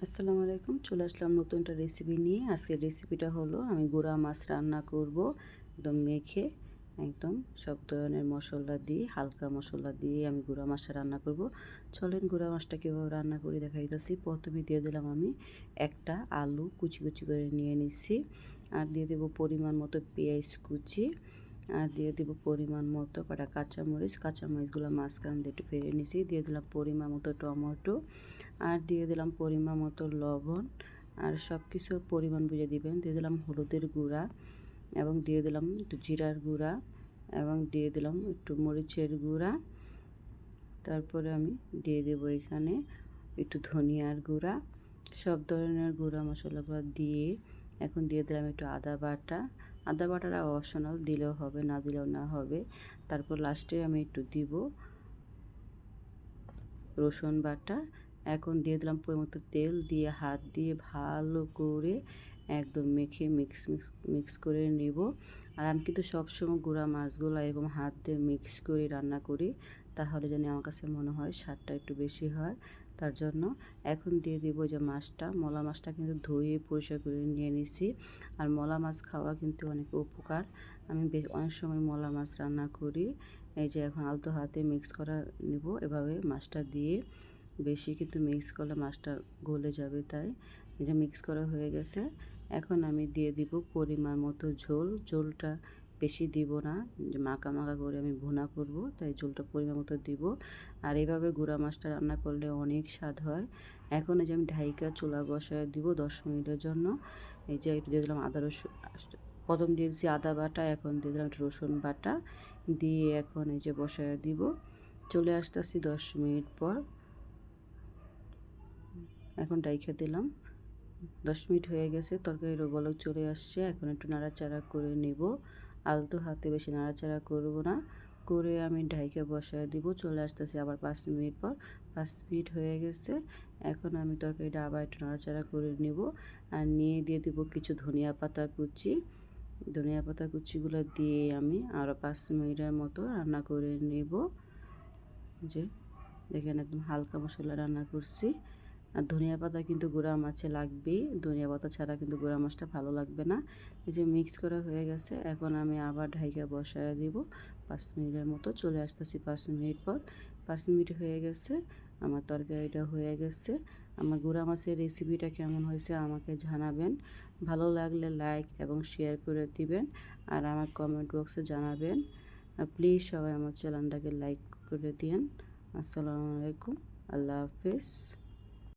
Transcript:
আসসালামু আলাইকুম। চলে আসলাম নতুন একটা রেসিপি নিয়ে। আজকের রেসিপিটা হলো আমি গুঁড়া মাছ রান্না করব একদম মেখে, একদম সব ধরনের মশলা দিয়ে, হালকা মশলা দিয়ে আমি গুঁড়া মাছটা রান্না করব। চলেন গুঁড়া মাছটা কীভাবে রান্না করে দেখাইতেছি। প্রথমে দিয়ে দিলাম আমি একটা আলু কুচি কুচি করে নিয়ে নিচ্ছি, আর দিয়ে দেবো পরিমাণ মতো পেঁয়াজ কুচি, আর দিয়ে দেব পরিমাণ মতো কটা কাঁচামরিচগুলো মাঝখান দিয়ে একটু ফেলে নিছি। দিয়ে দিলাম পরিমাণ মতো টমেটো, আর দিয়ে দিলাম পরিমাণ মতো লবণ, আর সব কিছু পরিমাণ বুঝে দিবেন। দিয়ে দিলাম হলুদের গুঁড়া, এবং দিয়ে দিলাম একটু জিরার গুঁড়া, এবং দিয়ে দিলাম একটু মরিচের গুঁড়া। তারপরে আমি দিয়ে দেব এখানে একটু ধনিয়ার গুঁড়া। সব ধরনের গুঁড়া মশলাগুলো দিয়ে এখন দিয়ে দিলাম একটু আদা বাটাটা অপশনাল, দিলেও হবে না দিলেও না হবে। তারপর লাস্টে আমি একটু দিব রসুন বাটা। এখন দিয়ে দিলাম পরিমতো তেল, দিয়ে হাত দিয়ে ভালো করে একদম মেখে মিক্স করে নেব। আর আমি কিন্তু সবসময় গুঁড়া মাছগুলো এবং হাত দিয়ে মিক্স করে রান্না করি, তাহলে যেন আমার কাছে মনে হয় স্বাদটা একটু বেশি হয়। তার জন্য এখন দিয়ে দিব যে মলা মাছটা কিন্তু ধুয়ে পরিষ্কার করে নিয়ে নিছি। আর মলা মাছ খাওয়া কিন্তু অনেক উপকার। আমি অনেক সময় মলা মাছ রান্না করি। এই যে এখন আলতো হাতে মিক্স করা নেব, এভাবে মাছটা দিয়ে বেশি কিন্তু মিক্স করলে মাছটা গলে যাবে, তাই এটা মিক্স করা হয়ে গেছে। এখন আমি দিয়ে দিব পরিমাণ মতো ঝোলটা বেশি দিব না, যে মাখা মাখা করে আমি ভুনা করব, তাই ঝোলটা পরিমাণ মতো দিব। আর এইভাবে গুঁড়া মাছটা রান্না করলে অনেক স্বাদ হয়। এখন এই যে আমি ঢাইকা চুলা বসায় দিব 10 মিনিটের জন্য। এই যে একটু দিয়ে দিলাম আদা রসুন, প্রথম দিয়ে দিয়েছি আদা বাটা, এখন দিয়ে দিলাম একটু রসুন বাটা, দিয়ে এখন এই যে বসায় দিব। চলে আসতেছি 10 মিনিট পর। এখন ডাইখা দিলাম, 10 মিনিট হয়ে গেছে, তরকারির বলক চলে আসছে। এখন একটু নাড়াচাড়া করে নেব, আলতো হাতে, বেশি নাড়াচাড়া করব না। করে আমি ঢাইকে বসায় দিব। চলে আসতেছি আবার 5 মিনিট পর। 5 মিনিট হয়ে গেছে। এখন আমি তরকারিটা আবার একটু নাড়াচাড়া করে নেব, আর নিয়ে দিয়ে দেব কিছু ধনিয়া পাতা কুচিগুলো দিয়ে আমি আরও 5 মিনিটের মতো রান্না করে নেব। যে দেখেন একদম হালকা মশলা রান্না করছি। আর ধনিয়া পাতা কিন্তু গুঁড়া মাছে লাগবেই, ধনিয়া পাতা ছাড়া কিন্তু গুঁড়া মাছটা ভালো লাগবে না। এই যে মিক্স করা হয়ে গেছে, এখন আমি আবার ঢাইকা বসায় দিব 5 মিনিটের মতো। চলে আসতেছি 5 মিনিট পর। 5 মিনিট হয়ে গেছে, আমার তরকারিটা হয়ে গেছে। আমার গুঁড়া মাছের রেসিপিটা কেমন হয়েছে আমাকে জানাবেন। ভালো লাগলে লাইক এবং শেয়ার করে দিবেন, আর আমার কমেন্ট বক্সে জানাবেন। আর প্লিজ সবাই আমার চ্যানেলটাকে লাইক করে দিন। আসসালামু আলাইকুম, আল্লাহ হাফেজ।